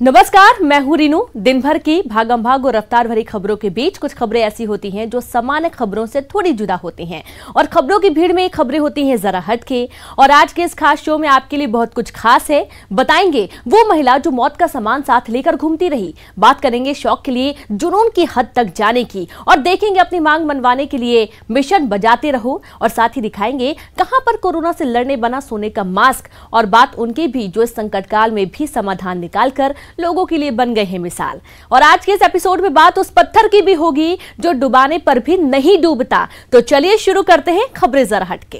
नमस्कार, मैं हूं रीनू। दिन भर की भागम भाग और रफ्तार भरी खबरों के बीच कुछ खबरें ऐसी होती हैं जो सामान्य खबरों से थोड़ी जुदा होती हैं और खबरों की भीड़ में खबरें होती हैं जरा हटके। और आज के इस खास शो में आपके लिए बहुत कुछ खास है। बताएंगे वो महिला जो मौत का सामान साथ लेकर घूमती रही, बात करेंगे शौक के लिए जुनून की हद तक जाने की, और देखेंगे अपनी मांग मनवाने के लिए मिशन बजाते रहो, और साथ ही दिखाएंगे कहां पर कोरोना से लड़ने बना सोने का मास्क, और बात उनकी भी जो इस संकट काल में भी समाधान निकालकर लोगों के लिए बन गए हैं मिसाल। और आज के इस एपिसोड में बात उस पत्थर की भी होगी जो डुबाने पर भी नहीं डूबता। तो चलिए शुरू करते हैं खबरें जरा हटके।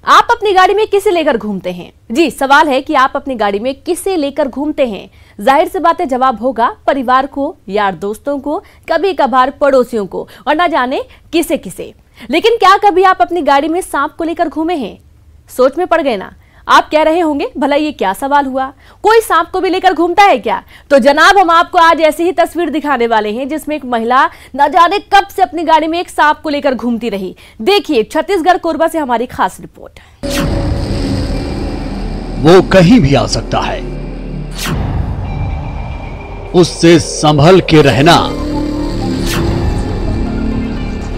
आप अपनी गाड़ी में किसे लेकर घूमते हैं? जी, सवाल है कि आप अपनी गाड़ी में किसे लेकर घूमते हैं। जाहिर सी बात है जवाब होगा परिवार को, यार दोस्तों को, कभी कभार पड़ोसियों को, और ना जाने किसे किसे। लेकिन क्या कभी आप अपनी गाड़ी में सांप को लेकर घूमे हैं? सोच में पड़ गए ना। आप कह रहे होंगे भला ये क्या सवाल हुआ, कोई सांप को भी लेकर घूमता है क्या? तो जनाब, हम आपको आज ऐसी ही तस्वीर दिखाने वाले हैं जिसमें एक महिला न जाने कब से अपनी गाड़ी में एक सांप को लेकर घूमती रही। देखिए छत्तीसगढ़ कोरबा से हमारी खास रिपोर्ट। वो कहीं भी आ सकता है, उससे संभल के रहना।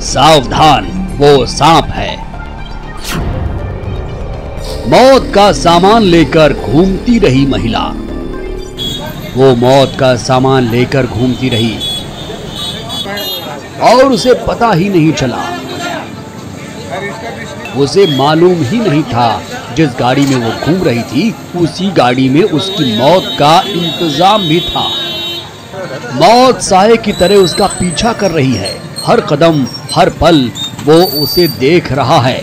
सावधान, वो सांप है। मौत का सामान लेकर घूमती रही महिला। वो मौत का सामान लेकर घूमती रही और उसे पता ही नहीं चला। उसे मालूम ही नहीं था जिस गाड़ी में वो घूम रही थी उसी गाड़ी में उसकी मौत का इंतजाम भी था। मौत साए की तरह उसका पीछा कर रही है। हर कदम, हर पल वो उसे देख रहा है।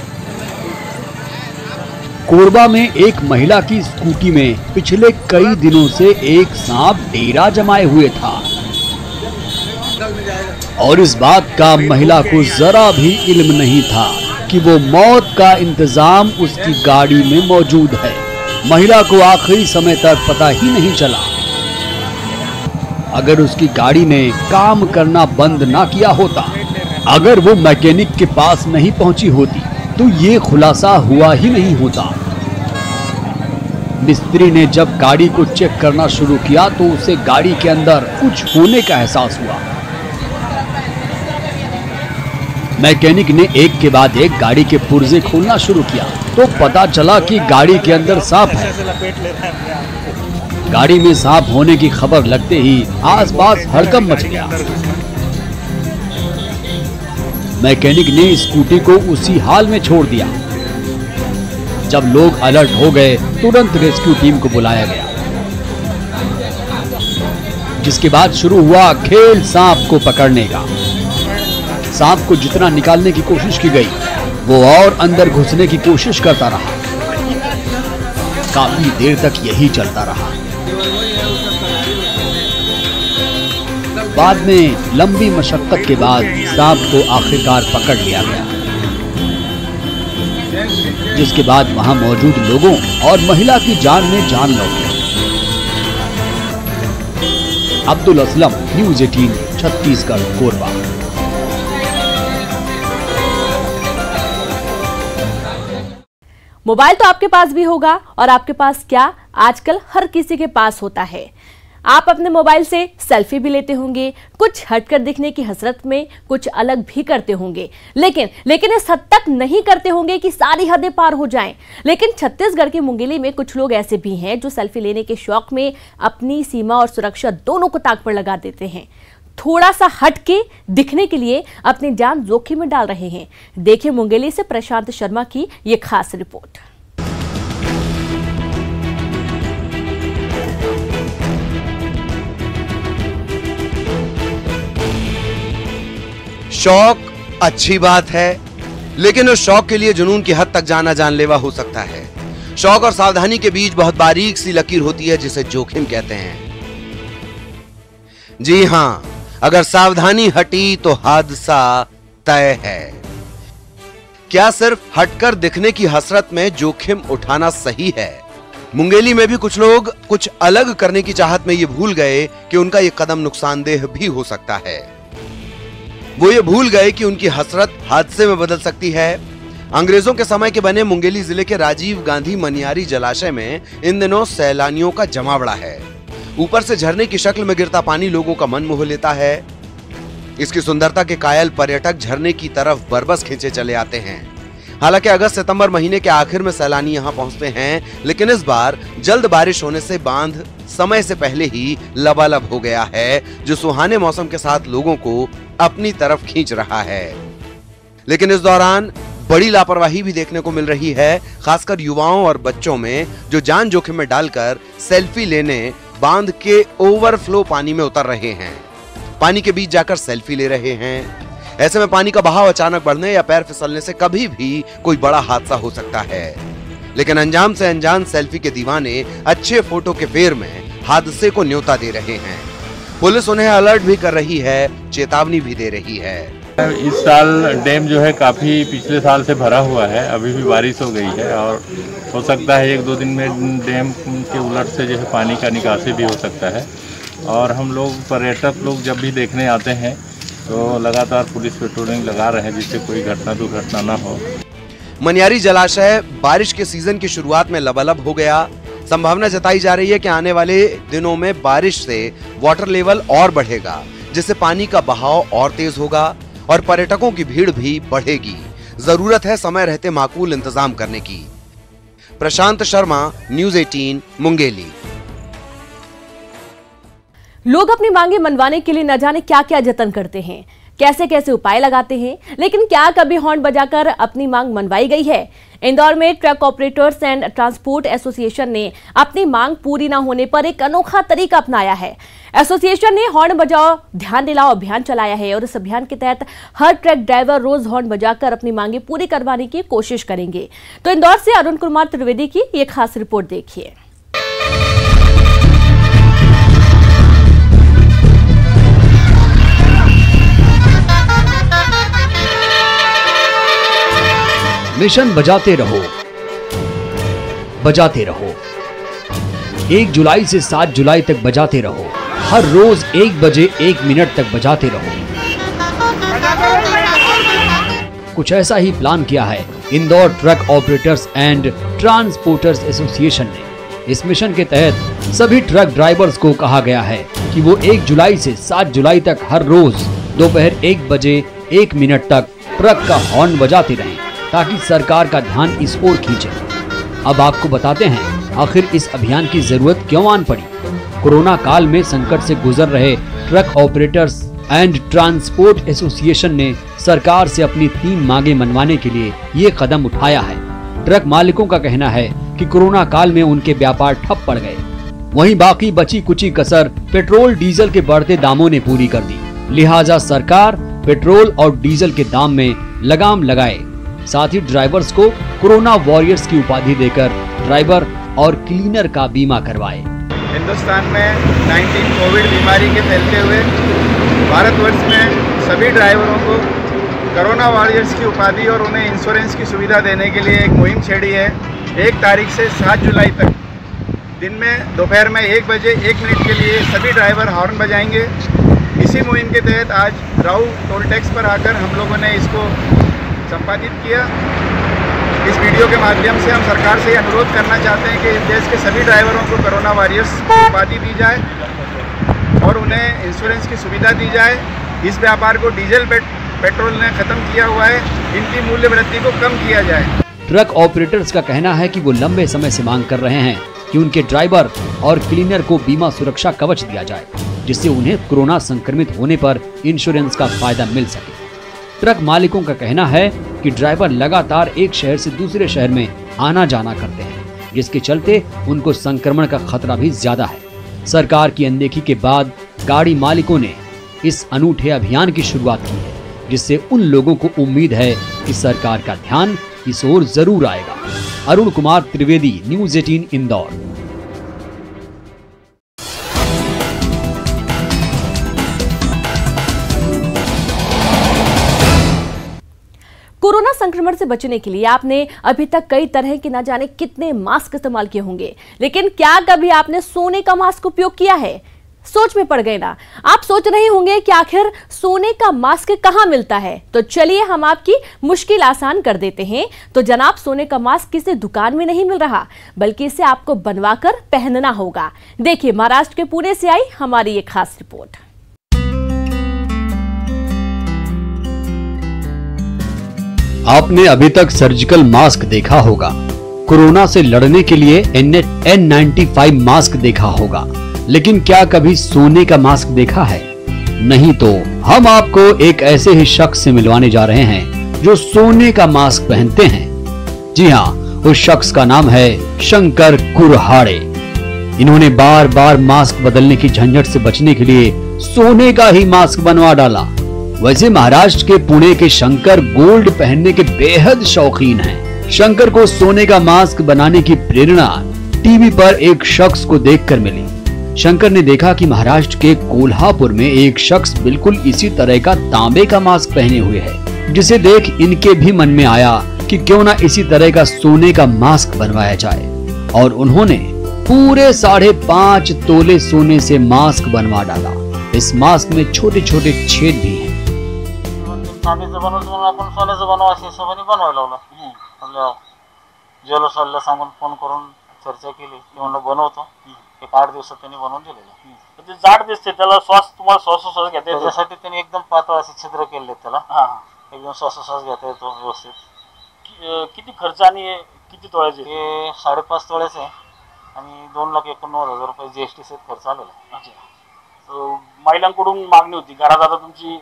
कोरबा में एक महिला की स्कूटी में पिछले कई दिनों से एक सांप डेरा जमाए हुए था और इस बात का महिला को जरा भी इल्म नहीं था कि वो मौत का इंतजाम उसकी गाड़ी में मौजूद है। महिला को आखिरी समय तक पता ही नहीं चला। अगर उसकी गाड़ी ने काम करना बंद ना किया होता, अगर वो मैकेनिक के पास नहीं पहुंची होती तो ये खुलासा हुआ ही नहीं होता। मिस्त्री ने जब गाड़ी को चेक करना शुरू किया तो उसे गाड़ी के अंदर कुछ होने का एहसास हुआ। मैकेनिक ने एक के बाद एक गाड़ी के पुर्जे खोलना शुरू किया तो पता चला कि गाड़ी के अंदर सांप है। गाड़ी में सांप होने की खबर लगते ही आसपास हड़कंप मच गया। मैकेनिक ने स्कूटी को उसी हाल में छोड़ दिया। जब लोग अलर्ट हो गए तुरंत रेस्क्यू टीम को बुलाया गया, जिसके बाद शुरू हुआ खेल सांप को पकड़ने का। सांप को जितना निकालने की कोशिश की गई वो और अंदर घुसने की कोशिश करता रहा। काफी देर तक यही चलता रहा। बाद में लंबी मशक्कत के बाद सांप को आखिरकार पकड़ लिया गया, जिसके बाद वहां मौजूद लोगों और महिला की जान में जान लौटी। अब्दुल असलम, न्यूज़ 18, छत्तीसगढ़, कोरबा। मोबाइल तो आपके पास भी होगा, और आपके पास क्या, आजकल हर किसी के पास होता है। आप अपने मोबाइल से सेल्फी भी लेते होंगे, कुछ हटकर दिखने की हसरत में कुछ अलग भी करते होंगे, लेकिन इस हद तक नहीं करते होंगे कि सारी हदें पार हो जाएं। लेकिन छत्तीसगढ़ के मुंगेली में कुछ लोग ऐसे भी हैं जो सेल्फी लेने के शौक में अपनी सीमा और सुरक्षा दोनों को ताक पर लगा देते हैं। थोड़ा सा हटके दिखने के लिए अपनी जान जोखिम में डाल रहे हैं। देखिए मुंगेली से प्रशांत शर्मा की ये खास रिपोर्ट। शौक अच्छी बात है, लेकिन उस शौक के लिए जुनून की हद तक जाना जानलेवा हो सकता है। शौक और सावधानी के बीच बहुत बारीक सी लकीर होती है जिसे जोखिम कहते हैं। जी हां, अगर सावधानी हटी तो हादसा तय है। क्या सिर्फ हटकर दिखने की हसरत में जोखिम उठाना सही है? मुंगेली में भी कुछ लोग कुछ अलग करने की चाहत में ये भूल गए कि उनका ये कदम नुकसानदेह भी हो सकता है। वो ये भूल गए कि उनकी हसरत हादसे में बदल सकती है। अंग्रेजों के समय के बने मुंगेली जिले के राजीव गांधी मनियारी जलाशय में इन दिनों सैलानियों का जमावड़ा है। ऊपर से झरने की शक्ल में गिरता पानी लोगों का मन मोह लेता है। इसकी सुंदरता के कायल पर्यटक झरने की तरफ बरबस खींचे चले आते हैं। हालांकि अगस्त सितंबर महीने के आखिर में सैलानी यहां पहुंचते हैं, लेकिन इस बार जल्द बारिश होने से बांध समय से पहले ही लबालब हो गया है, जो सुहाने मौसम के साथ लोगों को अपनी तरफ खींच रहा है। लेकिन इस दौरान बड़ी लापरवाही भी देखने को मिल रही है, खासकर युवाओं और बच्चों में, जो जान जोखिम में डालकर सेल्फी लेने बांध के ओवरफ्लो पानी में उतर रहे हैं। पानी के बीच जाकर सेल्फी ले रहे हैं। ऐसे में पानी का बहाव अचानक बढ़ने या पैर फिसलने से कभी भी कोई बड़ा हादसा हो सकता है। लेकिन अंजाम से अनजान सेल्फी के दीवाने अच्छे फोटो के फेर में हादसे को न्योता दे रहे हैं। पुलिस उन्हें अलर्ट भी कर रही है, चेतावनी भी दे रही है। इस साल डैम जो है काफ़ी पिछले साल से भरा हुआ है, अभी भी बारिश हो गई है और हो सकता है 1-2 दिन में डैम के उलट से जो है पानी का निकासी भी हो सकता है। और हम लोग पर्यटक लोग जब भी देखने आते हैं तो लगातार पुलिस पेट्रोलिंग लगा रहे हैं, जिससे कोई घटना दुर्घटना ना हो। मनियारी जलाशय बारिश के सीजन की शुरुआत में लबालब हो गया। संभावना जताई जा रही है कि आने वाले दिनों में बारिश से वाटर लेवल और बढ़ेगा, जिससे पानी का बहाव और तेज होगा और पर्यटकों की भीड़ भी बढ़ेगी। जरूरत है समय रहते माकूल इंतजाम करने की। प्रशांत शर्मा, न्यूज़ 18, मुंगेली। लोग अपनी मांगे मनवाने के लिए न जाने क्या क्या जतन करते हैं, कैसे कैसे उपाय लगाते हैं, लेकिन क्या कभी हॉर्न बजाकर अपनी मांग मनवाई गई है? इंदौर में truck operators and transport association ने अपनी मांग पूरी न होने पर एक अनोखा तरीका अपनाया है। एसोसिएशन ने हॉर्न बजाओ ध्यान दिलाओ अभियान चलाया है और इस अभियान के तहत हर ट्रक ड्राइवर रोज हॉर्न बजाकर अपनी मांगे पूरी करवाने की कोशिश करेंगे। तो इंदौर से अरुण कुमार त्रिवेदी की ये खास रिपोर्ट देखिए। मिशन बजाते रहो, बजाते रहो। 1 जुलाई से 7 जुलाई तक बजाते रहो। हर रोज 1 बजे 1 मिनट तक बजाते रहो। कुछ ऐसा ही प्लान किया है Indore truck operators and transporters association ने। इस मिशन के तहत सभी ट्रक ड्राइवर्स को कहा गया है कि वो 1 जुलाई से 7 जुलाई तक हर रोज दोपहर 1 बजे 1 मिनट तक ट्रक का हॉर्न बजाते रहें, ताकि सरकार का ध्यान इस ओर खींचे। अब आपको बताते हैं आखिर इस अभियान की जरूरत क्यों आन पड़ी। कोरोना काल में संकट से गुजर रहे truck operators and transport association ने सरकार से अपनी 3 मांगे मनवाने के लिए ये कदम उठाया है। ट्रक मालिकों का कहना है कि कोरोना काल में उनके व्यापार ठप पड़ गए, वहीं बाकी बची कुची कसर पेट्रोल डीजल के बढ़ते दामों ने पूरी कर दी। लिहाजा सरकार पेट्रोल और डीजल के दाम में लगाम लगाए। साथ ही ड्राइवर्स को कोरोना वॉरियर्स की उपाधि देकर ड्राइवर और क्लीनर का बीमा करवाए। हिंदुस्तान में 19 कोविड बीमारी के फैलते हुए भारतवर्ष में सभी ड्राइवरों को कोरोना वॉरियर्स की उपाधि और उन्हें इंश्योरेंस की सुविधा देने के लिए एक मुहिम छेड़ी है। 1 तारीख से 7 जुलाई तक दिन में दोपहर में 1 बजे 1 मिनट के लिए सभी ड्राइवर हॉर्न बजाएंगे। इसी मुहिम के तहत आज राऊ टोल टैक्स पर आकर हम लोगों ने इसको संपादित किया। इस वीडियो के माध्यम से हम सरकार से अनुरोध करना चाहते हैं कि इस देश के सभी ड्राइवरों को कोरोना वॉरियर्स की उपाधि दी जाए और उन्हें इंश्योरेंस की सुविधा दी जाए। इस व्यापार को डीजल पेट्रोल ने खत्म किया हुआ है, इनकी मूल्य वृद्धि को कम किया जाए। ट्रक ऑपरेटर्स का कहना है कि वो लंबे समय से मांग कर रहे हैं कि उनके ड्राइवर और क्लीनर को बीमा सुरक्षा कवच दिया जाए, जिससे उन्हें कोरोना संक्रमित होने पर इंश्योरेंस का फायदा मिल सके। ट्रक मालिकों का कहना है कि ड्राइवर लगातार एक शहर से दूसरे शहर में आना जाना करते हैं, जिसके चलते उनको संक्रमण का खतरा भी ज्यादा है। सरकार की अनदेखी के बाद गाड़ी मालिकों ने इस अनूठे अभियान की शुरुआत की है, जिससे उन लोगों को उम्मीद है कि सरकार का ध्यान इस ओर जरूर आएगा। अरुण कुमार त्रिवेदी, न्यूज़ 18 इंदौर। कोरोना संक्रमण से बचने के लिए आपने अभी तक कई तरह के न जाने कितने मास्क इस्तेमाल किए होंगे, लेकिन क्या कभी आपने सोने का मास्क उपयोग किया है? सोच में पड़ गए ना। आप सोच रहे होंगे कि आखिर सोने का मास्क कहां मिलता है, तो चलिए हम आपकी मुश्किल आसान कर देते हैं। तो जनाब, सोने का मास्क किसी दुकान में नहीं मिल रहा, बल्कि इसे आपको बनवाकर पहनना होगा। देखिए महाराष्ट्र के पुणे से आई हमारी ये खास रिपोर्ट। आपने अभी तक सर्जिकल मास्क देखा होगा, कोरोना से लड़ने के लिए N95 मास्क देखा होगा, लेकिन क्या कभी सोने का मास्क देखा है? नहीं तो हम आपको एक ऐसे ही शख्स से मिलवाने जा रहे हैं जो सोने का मास्क पहनते हैं। जी हाँ, उस शख्स का नाम है शंकर कुरहाड़े। इन्होंने बार बार मास्क बदलने की झंझट से बचने के लिए सोने का ही मास्क बनवा डाला। वैसे महाराष्ट्र के पुणे के शंकर गोल्ड पहनने के बेहद शौकीन हैं। शंकर को सोने का मास्क बनाने की प्रेरणा टीवी पर एक शख्स को देखकर मिली। शंकर ने देखा कि महाराष्ट्र के कोल्हापुर में एक शख्स बिल्कुल इसी तरह का तांबे का मास्क पहने हुए है, जिसे देख इनके भी मन में आया कि क्यों ना इसी तरह का सोने का मास्क बनवाया जाए। और उन्होंने पूरे 5.5 तोले सोने से मास्क बनवा डाला। इस मास्क में छोटे छोटे छेद भी हैं। तांब्याचं बनवलं म्हणून आपण सोन्याचं बनवा अशा हिशोबाने बनवायला लावलं। आपल्या ज्वेलर्सला सांगून फोन करून चर्चा केली की म्हणलं बनवतो। एक 8 दिवसात त्यांनी बनवून दिलेलं। ते जाड दिसते, त्याला श्वास तुम्हाला श्वासोश्वास घेता येतो, त्यासाठी त्यांनी एकदम पातळ असे छिद्र केले त्याला। एकदम श्वासोश्वास घेता येतो व्यवस्थित। किती खर्च आणि किती तोळ्याचे? हे 5.5 तोळ्याचे आहे आणि 2,89,000 रुपये जीएसटी सहित खर्च आलेला आहे। महिलांकडून मागणी होती, घरात आता तुमची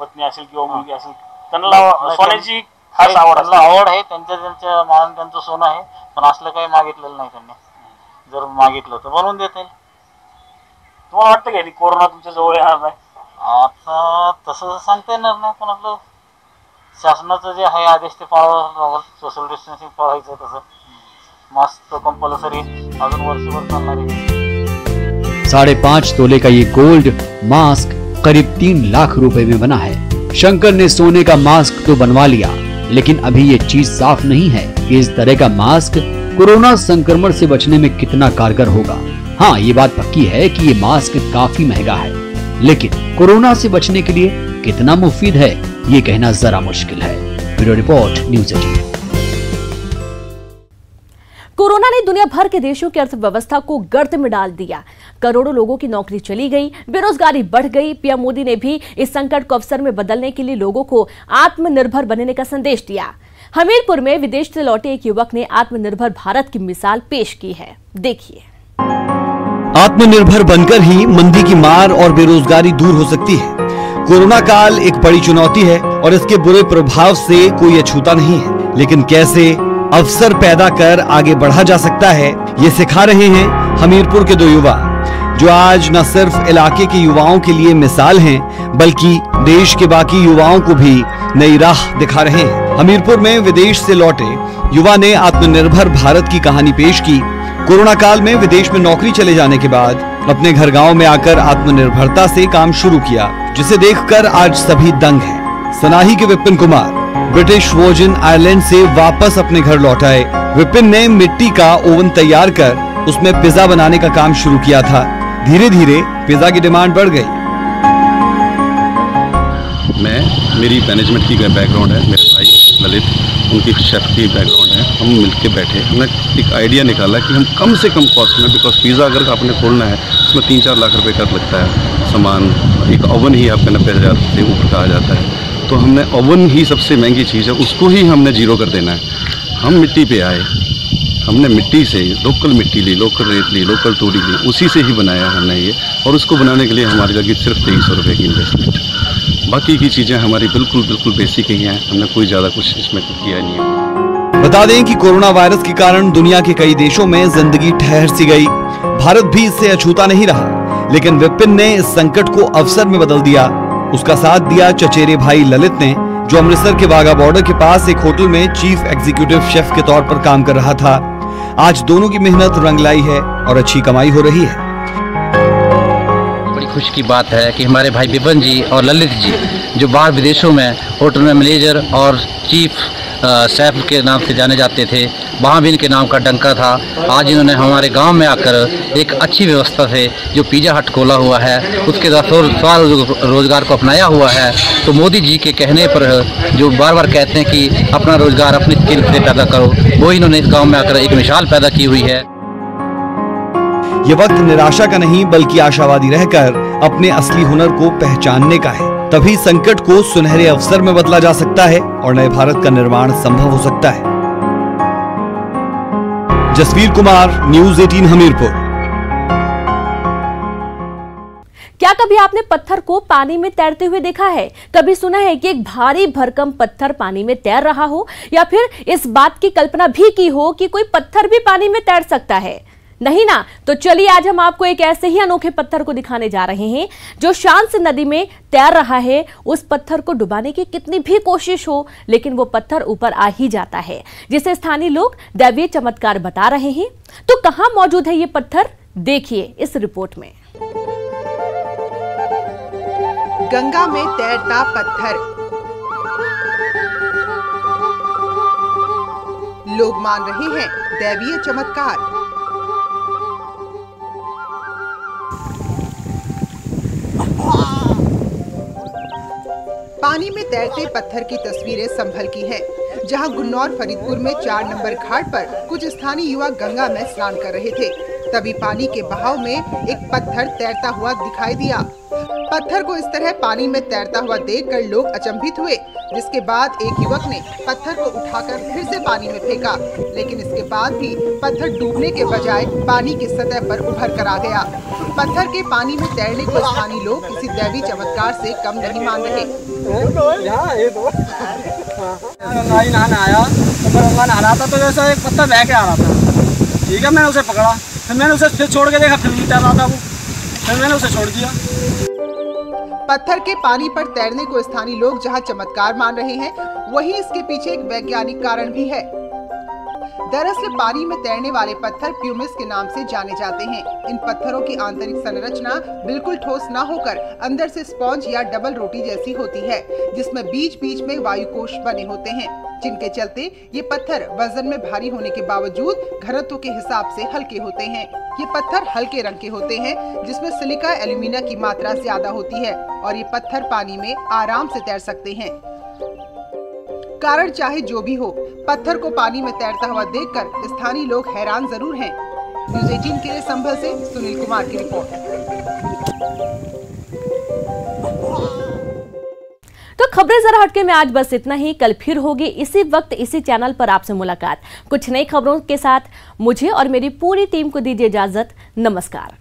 पत्नी असेल किंवा मुलगी असेल, त्यांना सोन्याची खास आवड आहे, त्यांच्या मान त्यांचं सोनं आहे, पण असलं काही मागितलेलं नाही त्यांनी। जर मागितलं तर बनवून देता येईल। तुम्हाला वाटतं का कोरोना तुमच्या जवळ येणार नाही? आता तसं सांगता येणार नाही, पण आपलं शासनाचं जे आहे आदेश ते पाळावं लागेल। सोशल डिस्टन्सिंग पाळायचं, तसं मास्क तो कंपल्सरी अजून वर्षभर चालणार आहे। 5.5 तोले का ये गोल्ड मास्क करीब 3 लाख रुपए में बना है। शंकर ने सोने का मास्क तो बनवा लिया, लेकिन अभी ये चीज साफ नहीं है कि इस तरह का मास्क कोरोना संक्रमण से बचने में कितना कारगर होगा। हाँ, ये बात पक्की है कि ये मास्क काफी महंगा है, लेकिन कोरोना से बचने के लिए कितना मुफीद है ये कहना जरा मुश्किल है। Bureau report, news 18। कोरोना ने दुनिया भर के देशों की अर्थव्यवस्था को गर्त में डाल दिया। करोड़ों लोगों की नौकरी चली गई, बेरोजगारी बढ़ गई। पीएम मोदी ने भी इस संकट को अवसर में बदलने के लिए लोगों को आत्मनिर्भर बनने का संदेश दिया। हमीरपुर में विदेश से लौटे एक युवक ने आत्मनिर्भर भारत की मिसाल पेश की है, देखिए। आत्मनिर्भर बनकर ही मंदी की मार और बेरोजगारी दूर हो सकती है। कोरोना काल एक बड़ी चुनौती है और इसके बुरे प्रभाव से कोई अछूता नहीं है, लेकिन कैसे अवसर पैदा कर आगे बढ़ा जा सकता है, ये सिखा रहे हैं हमीरपुर के 2 युवा, जो आज न सिर्फ इलाके के युवाओं के लिए मिसाल हैं, बल्कि देश के बाकी युवाओं को भी नई राह दिखा रहे हैं। हमीरपुर में विदेश से लौटे युवा ने आत्मनिर्भर भारत की कहानी पेश की। कोरोना काल में विदेश में नौकरी चले जाने के बाद अपने घर गांव में आकर आत्मनिर्भरता से काम शुरू किया, जिसे देखकर आज सभी दंग हैं। सनाही के Vipin Kumar British virgin island से वापस अपने घर लौट आए। विपिन ने मिट्टी का ओवन तैयार कर उसमें पिज्जा बनाने का काम शुरू किया था। धीरे धीरे पिज्जा की डिमांड बढ़ गई। मेरी मैनेजमेंट की बैकग्राउंड है, मेरे भाई ललित उनकी शेफ की बैकग्राउंड है। हम मिलके बैठे, हमने एक आइडिया निकाला कि हम कम से कम कॉस्ट में, बिकॉज पिज़्ज़ा अगर आपने खोलना है उसमें 3-4 लाख रुपए का लगता है सामान। एक ओवन ही आपका 90,000 से ऊपर का आ जाता है, तो हमने ओवन ही सबसे महंगी चीज़ है, उसको ही हमने जीरो कर देना है। हम मिट्टी पे आए, हमने मिट्टी से लोकल मिट्टी ली, लोकल रेत ली, लोकल तूड़ी ली, उसी से ही बनाया हमने ये। और उसको बनाने के लिए हमारी लगी सिर्फ 2300 रुपये की इन्वेस्टमेंट। बाकी की चीज़ें हमारी बिल्कुल बेसिक ही हैं, हमने कोई ज़्यादा कुछ इसमें किया नहीं है। बता दें कि कोरोना वायरस के कारण दुनिया के कई देशों में जिंदगी ठहर सी गई। भारत भी इससे अछूता नहीं रहा, लेकिन विपिन ने इस संकट को अवसर में बदल दिया। उसका साथ दिया चचेरे भाई ललित ने, जो अमृतसर के वाघा बॉर्डर के पास एक होटल में चीफ एग्जीक्यूटिव शेफ के तौर पर काम कर रहा था। आज दोनों की मेहनत रंग लाई है और अच्छी कमाई हो रही है। बड़ी खुशी की बात है कि हमारे भाई विपिन जी और ललित जी, जो बाहर विदेशों में होटल में मैनेजर और चीफ सैफ के नाम से जाने जाते थे, वहाँ भी इनके नाम का डंका था। आज इन्होंने हमारे गांव में आकर एक अच्छी व्यवस्था से जो पिज़्ज़ा हट खोला हुआ है, उसके रोजगार को अपनाया हुआ है। तो मोदी जी के कहने पर जो बार बार कहते हैं कि अपना रोजगार अपनी स्किल से पैदा करो, वो इन्होंने इस गाँव में आकर एक मिसाल पैदा की हुई है। ये वक्त निराशा का नहीं बल्कि आशावादी रहकर अपने असली हुनर को पहचानने का है। तभी संकट को सुनहरे अवसर में बदला जा सकता है और नए भारत का निर्माण संभव हो सकता है। जसवीर कुमार, न्यूज़ 18 हमीरपुर। क्या कभी आपने पत्थर को पानी में तैरते हुए देखा है? कभी सुना है कि एक भारी भरकम पत्थर पानी में तैर रहा हो, या फिर इस बात की कल्पना भी की हो कि कोई पत्थर भी पानी में तैर सकता है? नहीं ना? तो चलिए आज हम आपको एक ऐसे ही अनोखे पत्थर को दिखाने जा रहे हैं जो शान से नदी में तैर रहा है। उस पत्थर को डुबाने की कितनी भी कोशिश हो, लेकिन वो पत्थर ऊपर आ ही जाता है, जिसे स्थानीय लोग दैवीय चमत्कार बता रहे हैं। तो कहां मौजूद है ये पत्थर, देखिए इस रिपोर्ट में। गंगा में तैरता पत्थर, लोग मान रहे हैं दैवीय चमत्कार। पानी में तैरते पत्थर की तस्वीरें संभल की हैं, जहां गुन्नौर फरीदपुर में 4 नंबर घाट पर कुछ स्थानीय युवक गंगा में स्नान कर रहे थे। तभी पानी के बहाव में एक पत्थर तैरता हुआ दिखाई दिया। पत्थर को इस तरह पानी में तैरता हुआ देखकर लोग अचंभित हुए, जिसके बाद एक युवक ने पत्थर को उठाकर फिर से पानी में फेंका, लेकिन इसके बाद भी पत्थर डूबने के बजाय पानी की सतह पर उभर कर आ गया। पत्थर के पानी में तैरने को स्थानीय लोग किसी दैवीय चमत्कार से कम नहीं मान रहे। नहाने आया तो गंगा नहा रहा था, तो जैसा एक पत्थर बह के आ रहा था। ठीक है, मैंने उसे पकड़ा, फिर मैंने उसे फिर छोड़ के देखा, फिर भी तैर रहा था वो, फिर मैंने उसे छोड़ दिया। पत्थर के पानी पर तैरने को स्थानीय लोग जहां चमत्कार मान रहे हैं, वहीं इसके पीछे एक वैज्ञानिक कारण भी है। दरअसल पानी में तैरने वाले पत्थर प्यूमिस के नाम से जाने जाते हैं। इन पत्थरों की आंतरिक संरचना बिल्कुल ठोस न होकर अंदर से स्पॉन्ज या डबल रोटी जैसी होती है, जिसमें बीच बीच में वायुकोश बने होते हैं, जिनके चलते ये पत्थर वजन में भारी होने के बावजूद घनत्व के हिसाब से हल्के होते हैं। ये पत्थर हल्के रंग के होते हैं, जिसमें सिलिका एल्यूमिना की मात्रा ज्यादा होती है, और ये पत्थर पानी में आराम से तैर सकते हैं। कारण चाहे जो भी हो, पत्थर को पानी में तैरता हुआ देखकर स्थानीय लोग हैरान जरूर हैं। न्यूज़ 18 के लिए संभल से सुनील कुमार की रिपोर्ट। तो खबरें जरा हटके में आज बस इतना ही। कल फिर होगी इसी वक्त इसी चैनल पर आपसे मुलाकात कुछ नई खबरों के साथ। मुझे और मेरी पूरी टीम को दीजिए इजाजत। नमस्कार।